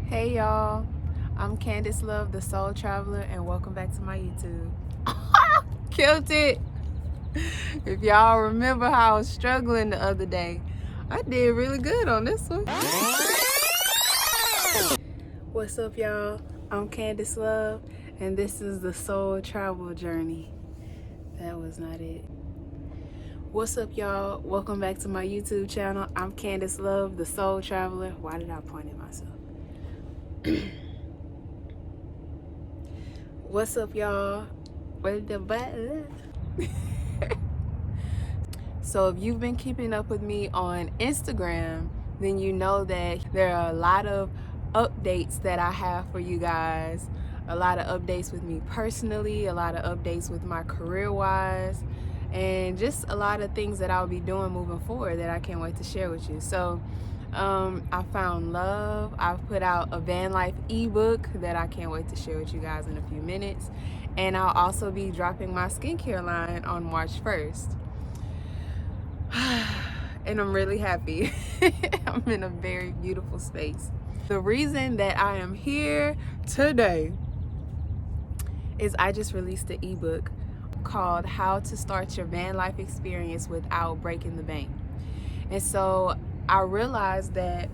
Hey y'all, I'm Candace Love, the Soul Traveler, and welcome back to my YouTube. Killed it! If y'all remember how I was struggling the other day, I did really good on this one. What's up y'all? I'm Candace Love, and this is the Soul Travel Journey. That was not it. What's up y'all? Welcome back to my YouTube channel. I'm Candace Love, the Soul Traveler. Why did I point at myself? What's up y'all? Where's the button? So if you've been keeping up with me on Instagram, then you know that there are a lot of updates that I have for you guys. A lot of updates with me personally, a lot of updates with my career-wise, and just a lot of things that I'll be doing moving forward that I can't wait to share with you. So I found love. I've put out a van life ebook that I can't wait to share with you guys in a few minutes. And I'll also be dropping my skincare line on March 1st. And I'm really happy. I'm in a very beautiful space. The reason that I am here today is I just released an ebook called How to Start Your Van Life Experience Without Breaking the Bank. And so I realized that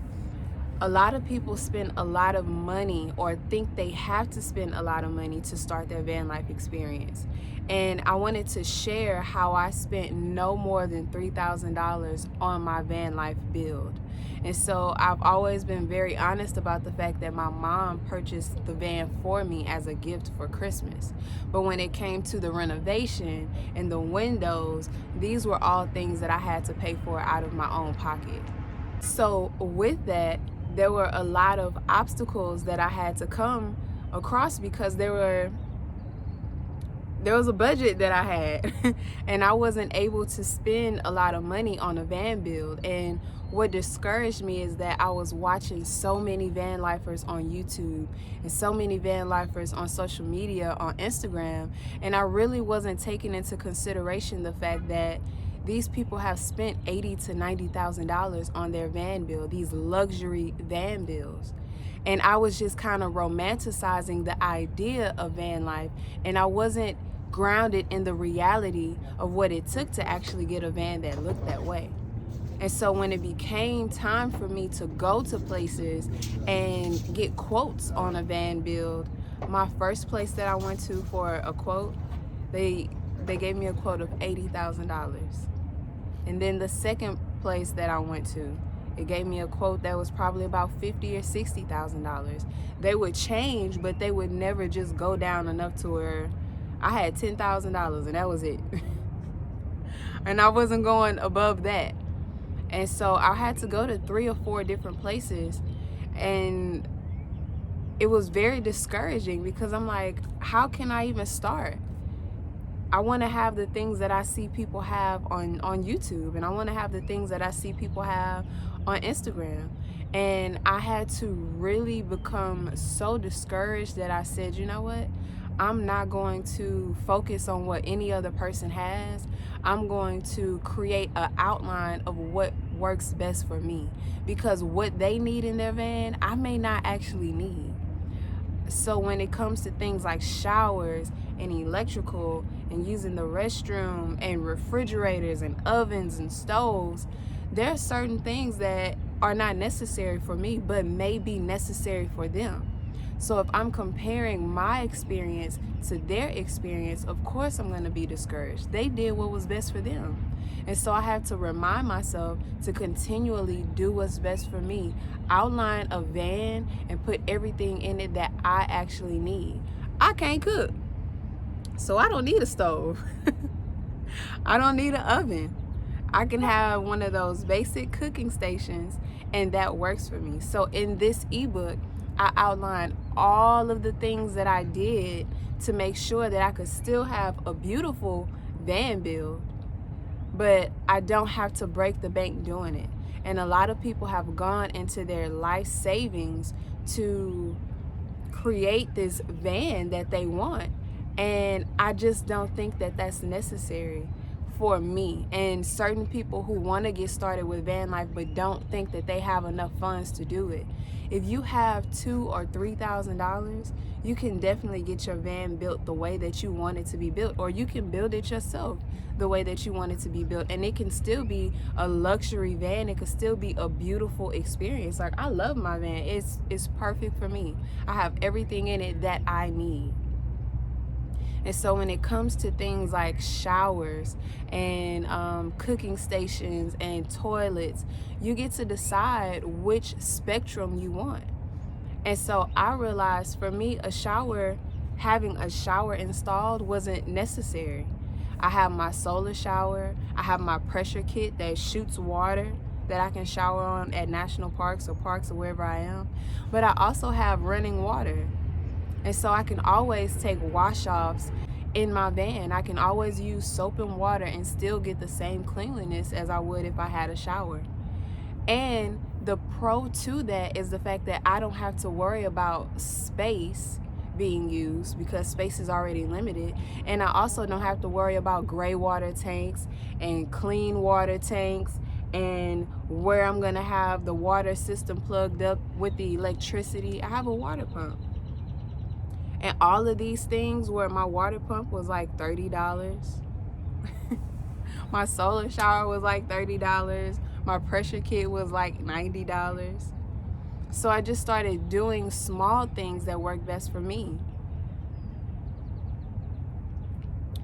a lot of people spend a lot of money or think they have to spend a lot of money to start their van life experience. And I wanted to share how I spent no more than $3,000 on my van life build. And so I've always been very honest about the fact that my mom purchased the van for me as a gift for Christmas. But when it came to the renovation and the windows, these were all things that I had to pay for out of my own pocket. So with that, there were a lot of obstacles that I had to come across because there was a budget that I had and I wasn't able to spend a lot of money on a van build. And what discouraged me is that I was watching so many van lifers on YouTube and so many van lifers on social media, on Instagram, and I really wasn't taking into consideration the fact that these people have spent $80,000 to $90,000 on their van build, these luxury van builds. And I was just kind of romanticizing the idea of van life, and I wasn't grounded in the reality of what it took to actually get a van that looked that way. And so when it became time for me to go to places and get quotes on a van build, my first place that I went to for a quote, they gave me a quote of $80,000. And then the second place that I went to, it gave me a quote that was probably about $50,000 or $60,000. They would change, but they would never just go down enough to where I had $10,000 and that was it. And I wasn't going above that. And so I had to go to 3 or 4 different places, and it was very discouraging because I'm like, how can I even start? I want to have the things that I see people have on YouTube, and I want to have the things that I see people have on Instagram. And I had to really become so discouraged that I said, you know what? I'm not going to focus on what any other person has. I'm going to create an outline of what works best for me, because what they need in their van, I may not actually need. So when it comes to things like showers and electrical and using the restroom and refrigerators and ovens and stoves, there are certain things that are not necessary for me but may be necessary for them. So if I'm comparing my experience to their experience, of course I'm going to be discouraged. They did what was best for them. And so I have to remind myself to continually do what's best for me. Outline a van and put everything in it that I actually need. I can't cook, so I don't need a stove. I don't need an oven. I can have one of those basic cooking stations, and that works for me. So in this ebook, I outlined all of the things that I did to make sure that I could still have a beautiful van build, but I don't have to break the bank doing it. And a lot of people have gone into their life savings to create this van that they want. And I just don't think that that's necessary for me and certain people who want to get started with van life but don't think that they have enough funds to do it. If you have $2,000 or $3,000, you can definitely get your van built the way that you want it to be built, or you can build it yourself the way that you want it to be built, and it can still be a luxury van. It could still be a beautiful experience. Like, I love my van. It's perfect for me. I have everything in it that I need. And so when it comes to things like showers and cooking stations and toilets, you get to decide which spectrum you want. And so I realized for me, having a shower installed wasn't necessary. I have my solar shower. I have my pressure kit that shoots water that I can shower on at national parks or wherever I am. But I also have running water. And so I can always take wash-offs in my van. I can always use soap and water and still get the same cleanliness as I would if I had a shower. And the pro to that is the fact that I don't have to worry about space being used because space is already limited. And I also don't have to worry about gray water tanks and clean water tanks and where I'm gonna have the water system plugged up with the electricity. I have a water pump. And all of these things, where my water pump was like $30, my solar shower was like $30, my pressure kit was like $90. So I just started doing small things that work best for me.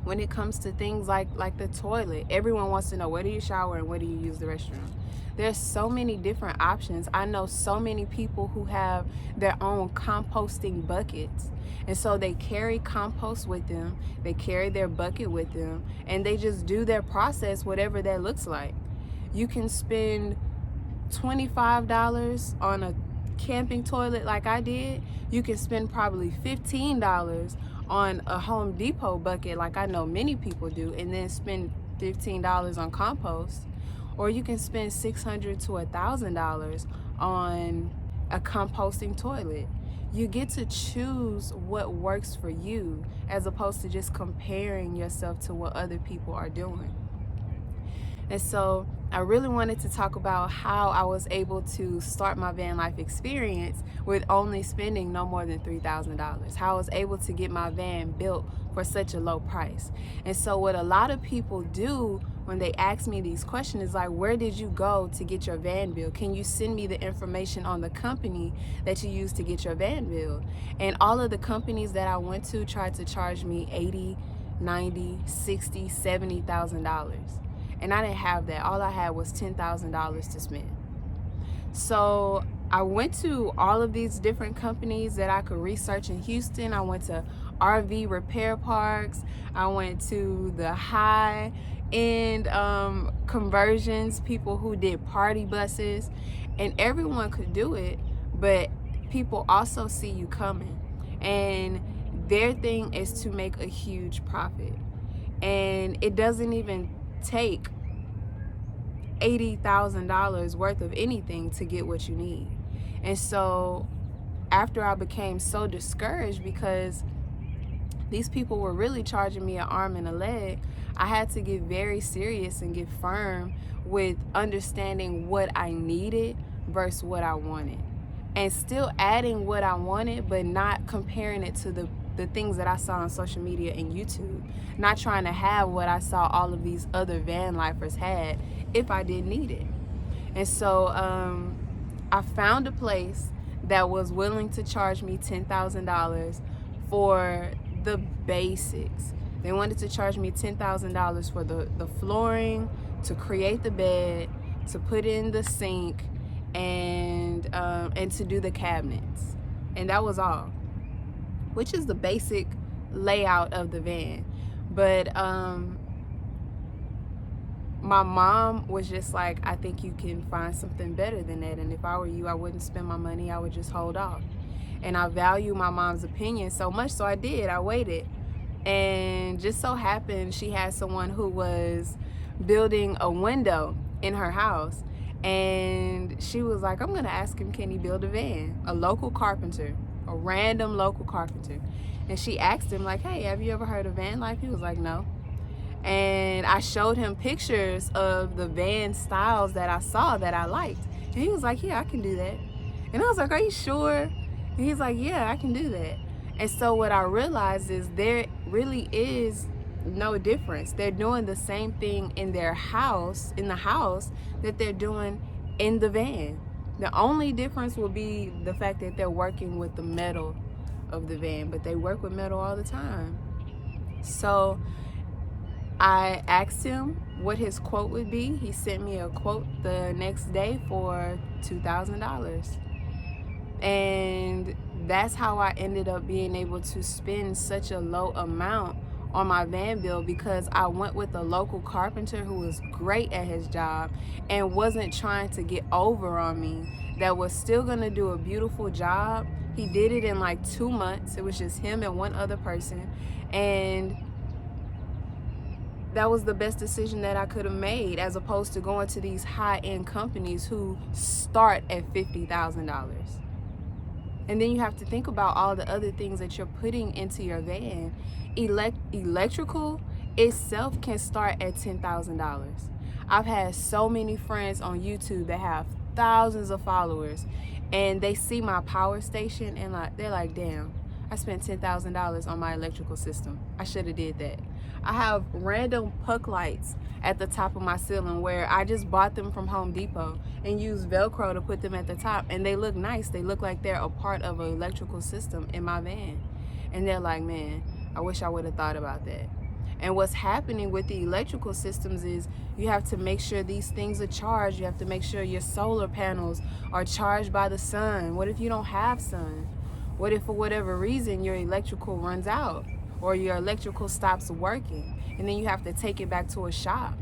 When it comes to things like the toilet, everyone wants to know, where do you shower and where do you use the restroom? There's so many different options. I know so many people who have their own composting buckets. And so they carry compost with them, they carry their bucket with them, and they just do their process, whatever that looks like. You can spend $25 on a camping toilet like I did. You can spend probably $15 on a Home Depot bucket like I know many people do, and then spend $15 on compost. Or you can spend $600 to $1,000 on a composting toilet. You get to choose what works for you as opposed to just comparing yourself to what other people are doing. And so I really wanted to talk about how I was able to start my van life experience with only spending no more than $3,000. How I was able to get my van built for such a low price. And so what a lot of people do when they ask me these questions is like, where did you go to get your van built? Can you send me the information on the company that you used to get your van built? And all of the companies that I went to tried to charge me $80,000, $90,000, $60,000, $70,000. And I didn't have that. All I had was $10,000 to spend. So I went to all of these different companies that I could research in Houston. I went to RV repair parks. I went to the high-end conversions, people who did party buses. And everyone could do it, but people also see you coming. And their thing is to make a huge profit. And it doesn't even take $80,000 worth of anything to get what you need. And so after I became so discouraged because these people were really charging me an arm and a leg, I had to get very serious and get firm with understanding what I needed versus what I wanted, and still adding what I wanted, but not comparing it to the things that I saw on social media and YouTube, not trying to have what I saw all of these other van lifers had if I didn't need it. And so I found a place that was willing to charge me $10,000 for the basics. They wanted to charge me $10,000 for the flooring, to create the bed, to put in the sink, and to do the cabinets. And that was all, which is the basic layout of the van. But my mom was just like, I think you can find something better than that. And if I were you, I wouldn't spend my money. I would just hold off. And I value my mom's opinion so much, so I did. I waited. And just so happened she had someone who was building a window in her house. And she was like, I'm gonna ask him, can he build a van? A local carpenter, a random local carpenter. And she asked him like, hey, have you ever heard of van life? He was like, no. And I showed him pictures of the van styles that I saw that I liked. And he was like, yeah, I can do that. And I was like, are you sure? And he's like, yeah, I can do that. And so what I realized is there really is no difference. They're doing the same thing in their house, in the house, that they're doing in the van. The only difference will be the fact that they're working with the metal of the van, but they work with metal all the time. So I asked him what his quote would be. He sent me a quote the next day for $2,000. And that's how I ended up being able to spend such a low amount on my van bill, because I went with a local carpenter who was great at his job and wasn't trying to get over on me, that was still gonna do a beautiful job. He did it in like 2 months. It was just him and one other person, and that was the best decision that I could have made, as opposed to going to these high-end companies who start at $50,000. And then you have to think about all the other things that you're putting into your van. Electrical itself can start at $10,000. I've had so many friends on YouTube that have thousands of followers, and they see my power station and they're like, damn, I spent $10,000 on my electrical system. I should have did that. I have random puck lights at the top of my ceiling where I just bought them from Home Depot and used Velcro to put them at the top, and they look nice. They look like they're a part of an electrical system in my van. And they're like, man, I wish I would have thought about that. And what's happening with the electrical systems is you have to make sure these things are charged. You have to make sure your solar panels are charged by the sun. What if you don't have sun? What if for whatever reason your electrical runs out or your electrical stops working, and then you have to take it back to a shop?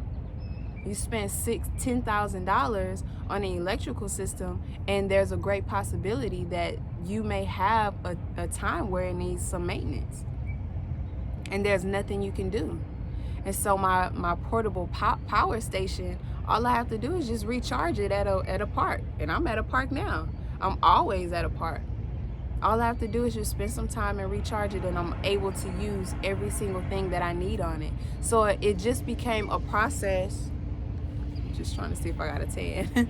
You spend $10,000 on an electrical system, and there's a great possibility that you may have a time where it needs some maintenance, and there's nothing you can do. And so my portable power station, all I have to do is just recharge it at a park, and I'm at a park now. I'm always at a park. All I have to do is just spend some time and recharge it, and I'm able to use every single thing that I need on it. So it just became a process. Just trying to see if I got a 10.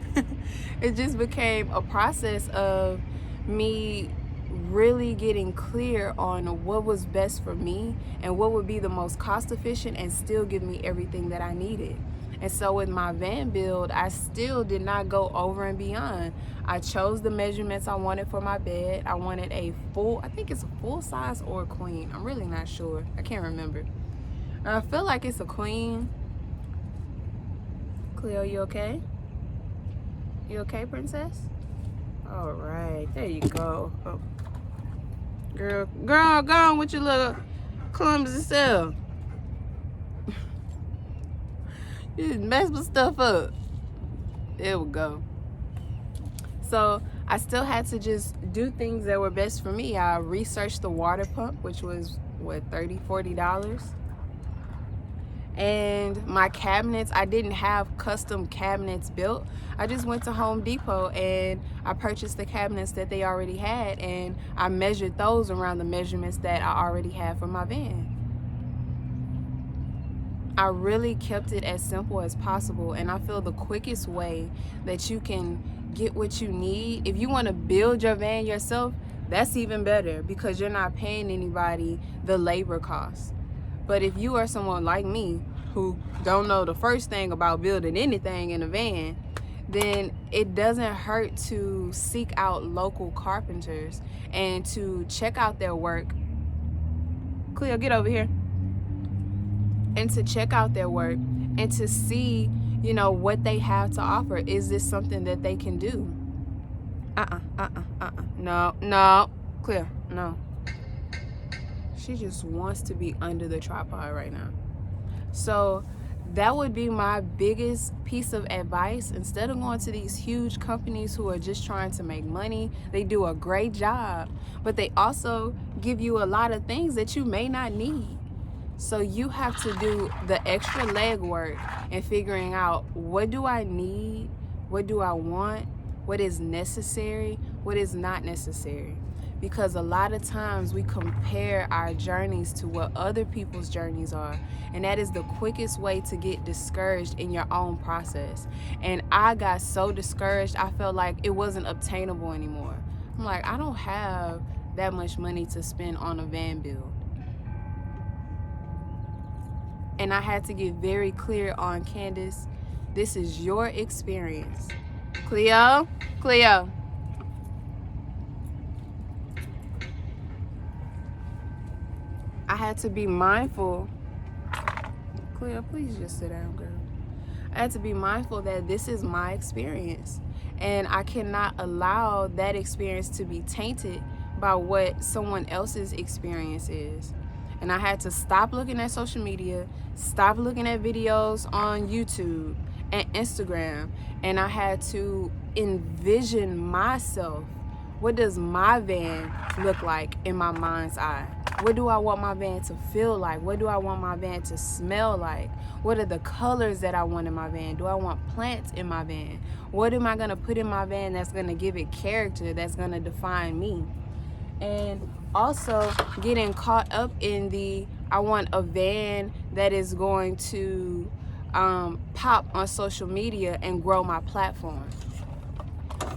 It just became a process of me really getting clear on what was best for me and what would be the most cost efficient and still give me everything that I needed. And so with my van build, I still did not go over and beyond. I chose the measurements I wanted for my bed. I wanted a full, I think it's a full size or a queen. I'm really not sure. I can't remember. I feel like it's a queen. Cleo, you okay? You okay, princess? All right, there you go. Oh. Girl, go on with your little clumsy self. You just mess my stuff up. There we go. So I still had to just do things that were best for me. I researched the water pump, which was what, $30, $40. And my cabinets, I didn't have custom cabinets built. I just went to Home Depot and I purchased the cabinets that they already had, and I measured those around the measurements that I already had for my van. I really kept it as simple as possible, and I feel the quickest way that you can get what you need, if you want to build your van yourself, that's even better, because you're not paying anybody the labor costs. But if you are someone like me who don't know the first thing about building anything in a van, then it doesn't hurt to seek out local carpenters and to check out their work. Cleo, get over here. And to check out their work and to see, you know, what they have to offer. Is this something that they can do? No, Cleo, no. She just wants to be under the tripod right now. So that would be my biggest piece of advice. Instead of going to these huge companies who are just trying to make money, they do a great job, but they also give you a lot of things that you may not need. So you have to do the extra legwork and figuring out, what do I need? What do I want? What is necessary? What is not necessary? because a lot of times we compare our journeys to what other people's journeys are, and that is the quickest way to get discouraged in your own process. And I got so discouraged, I felt like it wasn't obtainable anymore. I'm like, I don't have that much money to spend on a van build. And I had to get very clear on, Candace, this is your experience. Cleo, I had to be mindful. Cleo, please just sit down, girl. I had to be mindful that this is my experience, and I cannot allow that experience to be tainted by what someone else's experience is. And I had to stop looking at social media, stop looking at videos on YouTube and Instagram, and I had to envision myself. What does my van look like in my mind's eye? What do I want my van to feel like? What do I want my van to smell like? What are the colors that I want in my van? Do I want plants in my van? What am I going to put in my van that's going to give it character, that's going to define me? And also getting caught up in I want a van that is going to pop on social media and grow my platform.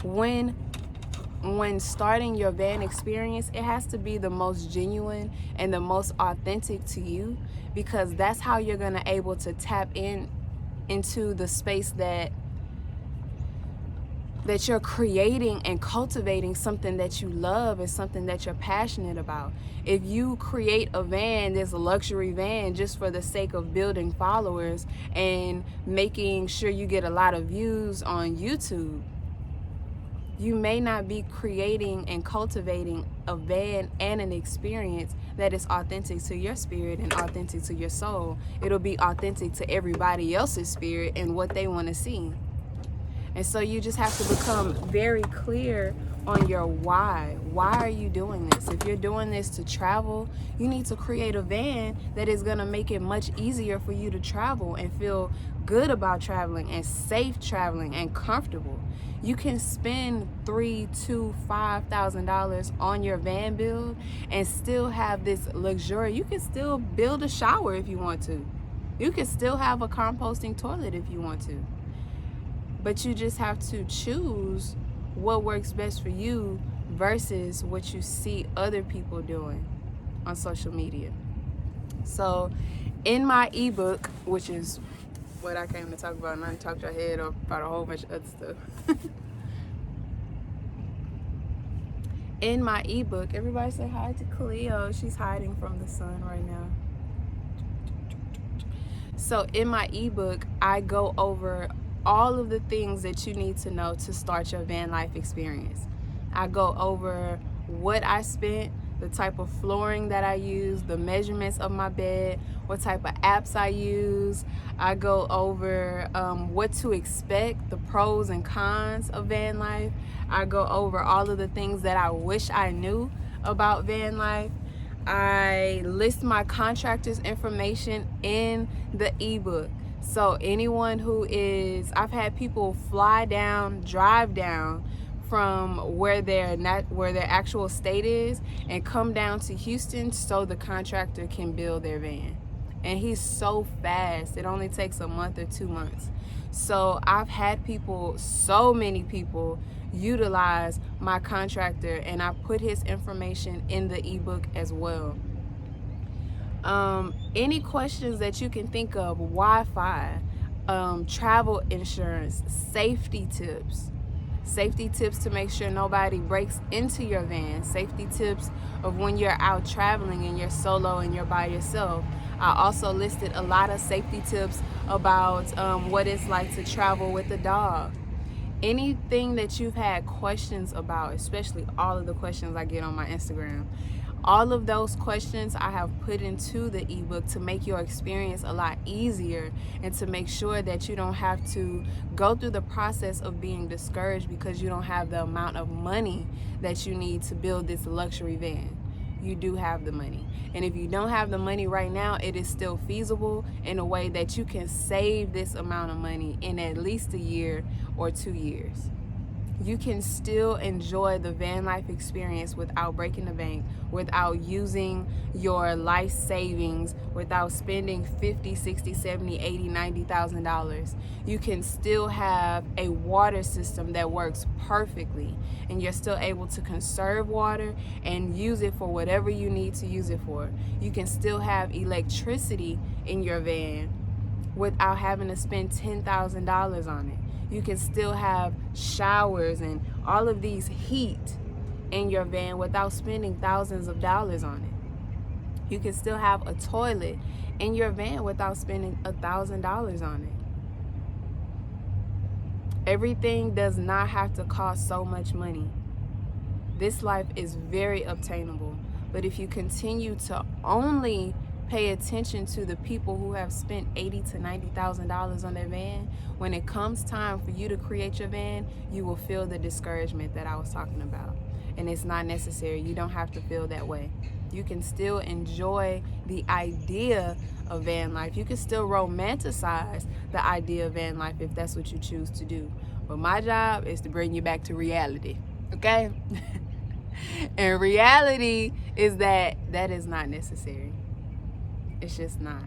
When starting your van experience, it has to be the most genuine and the most authentic to you, because that's how you're going to able to tap into the space that you're creating and cultivating something that you love and something that you're passionate about. If you create a van, this luxury van, just for the sake of building followers and making sure you get a lot of views on YouTube, you may not be creating and cultivating a van and an experience that is authentic to your spirit and authentic to your soul. It'll be authentic to everybody else's spirit and what they want to see. And so you just have to become very clear on your why. Why are you doing this? If you're doing this to travel, you need to create a van that is going to make it much easier for you to travel and feel good about traveling and safe traveling and comfortable. You can spend $3,000 to $5,000 on your van build and still have this luxury. You can still build a shower if you want to. You can still have a composting toilet if you want to. But you just have to choose what works best for you versus what you see other people doing on social media. So in my ebook, which is what I came to talk about, and I talked your head up about a whole bunch of other stuff. In my ebook, everybody say hi to Cleo. She's hiding from the sun right now. So in my ebook, I go over all of the things that you need to know to start your van life experience. I go over what I spent, the type of flooring that I use, the measurements of my bed, what type of apps I use. I go over what to expect, the pros and cons of van life. I go over all of the things that I wish I knew about van life. I list my contractor's information in the ebook. So anyone I've had people drive down from where their actual state is and come down to Houston so the contractor can build their van. And he's so fast, it only takes a month or 2 months. So I've had so many people utilize my contractor, and I put his information in the ebook as well. Any questions that you can think of, Wi-Fi, travel insurance, safety tips to make sure nobody breaks into your van, safety tips of when you're out traveling and you're solo and you're by yourself. I also listed a lot of safety tips about what it's like to travel with a dog. Anything that you've had questions about, especially all of the questions I get on my Instagram, all of those questions I have put into the ebook to make your experience a lot easier and to make sure that you don't have to go through the process of being discouraged because you don't have the amount of money that you need to build this luxury van. You do have the money. And if you don't have the money right now, it is still feasible in a way that you can save this amount of money in at least a year or 2 years. you can still enjoy the van life experience without breaking the bank, without using your life savings, without spending 50, 60, 70, 80, $90,000. You can still have a water system that works perfectly, and you're still able to conserve water and use it for whatever you need to use it for. You can still have electricity in your van without having to spend $10,000 on it. You can still have showers and all of these heat in your van without spending thousands of dollars on it. You can still have a toilet in your van without spending $1,000 on it. Everything does not have to cost so much money. This life is very obtainable, but if you continue to only pay attention to the people who have spent $80,000 to $90,000 on their van, when it comes time for you to create your van, you will feel the discouragement that I was talking about. And it's not necessary. You don't have to feel that way. You can still enjoy the idea of van life. You can still romanticize the idea of van life if that's what you choose to do. But my job is to bring you back to reality, okay? And reality is that is not necessary. It's just not.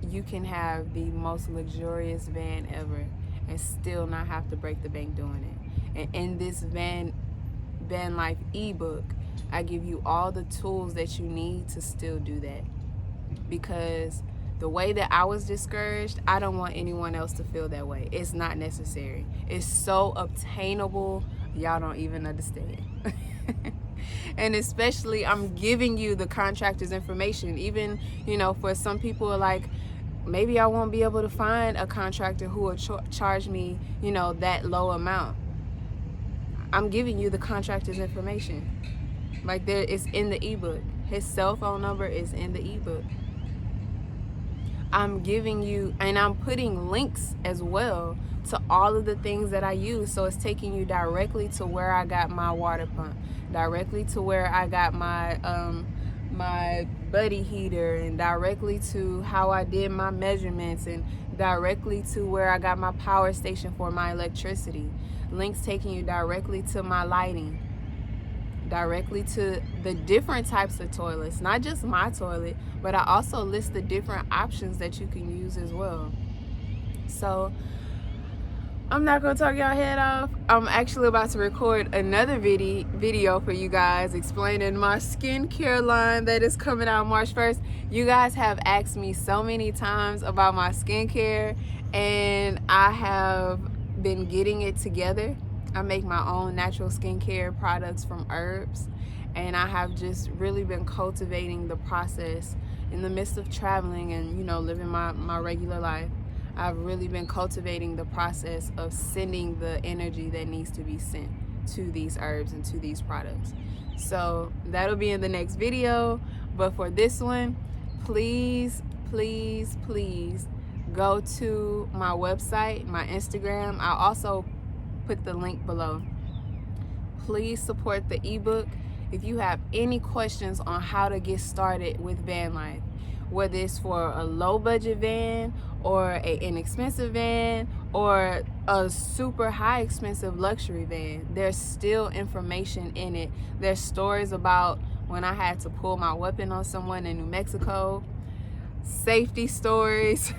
You can have the most luxurious van ever and still not have to break the bank doing it. And in this van life ebook, I give you all the tools that you need to still do that. Because the way that I was discouraged, I don't want anyone else to feel that way. It's not necessary. It's so obtainable, y'all don't even understand. And especially, I'm giving you the contractor's information. Even, for some people, like, maybe I won't be able to find a contractor who will charge me, that low amount. I'm giving you the contractor's information. Like, it's in the ebook. His cell phone number is in the ebook. I'm giving you, and I'm putting links as well to all of the things that I use. So it's taking you directly to where I got my water pump, directly to where I got my my buddy heater, and directly to how I did my measurements, and directly to where I got my power station for my electricity. Links taking you directly to my lighting, directly to the different types of toilets, not just my toilet, but I also list the different options that you can use as well. So I'm not gonna talk y'all head off. I'm actually about to record another video for you guys explaining my skincare line that is coming out March 1st. You guys have asked me so many times about my skincare, and I have been getting it together. I make my own natural skincare products from herbs, and I have just really been cultivating the process in the midst of traveling and living my regular life. I've really been cultivating the process of sending the energy that needs to be sent to these herbs and to these products. So that'll be in the next video. But for this one, please, please, please go to my website, my Instagram. I'll also put the link below. Please support the ebook. If you have any questions on how to get started with van life, whether it's for a low budget van or an inexpensive van or a super high expensive luxury van, there's still information in it. There's stories about when I had to pull my weapon on someone in New Mexico, safety stories.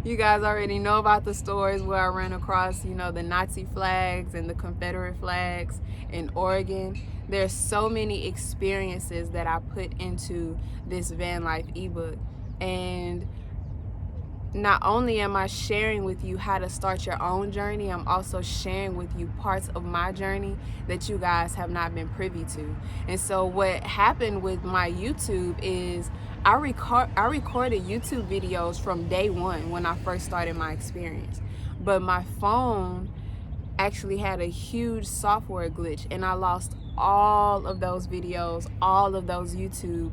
You guys already know about the stories where I ran across, the Nazi flags and the Confederate flags in Oregon. There's so many experiences that I put into this van life ebook. And not only am I sharing with you how to start your own journey, I'm also sharing with you parts of my journey that you guys have not been privy to. And so what happened with my YouTube is I recorded YouTube videos from day one when I first started my experience. But my phone actually had a huge software glitch, and I lost all of those videos, all of those YouTube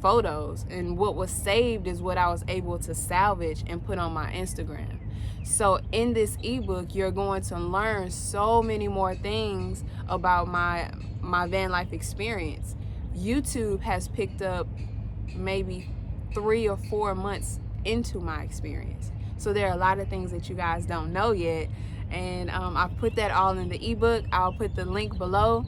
photos, and what was saved is what I was able to salvage and put on my Instagram. So in this ebook, you're going to learn so many more things about my van life experience. YouTube has picked up maybe 3 or 4 months into my experience. So there are a lot of things that you guys don't know yet, And I put that all in the ebook. I'll put the link below.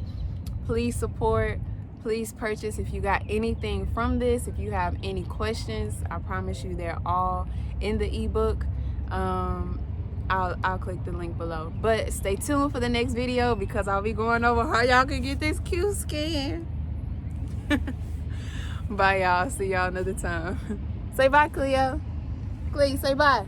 Please support, please purchase if you got anything from this. If you have any questions, I promise you they're all in the ebook. I'll click the link below. But stay tuned for the next video because I'll be going over how y'all can get this cute skin. Bye y'all. See y'all another time. Say bye, Cleo. Cleo, say bye.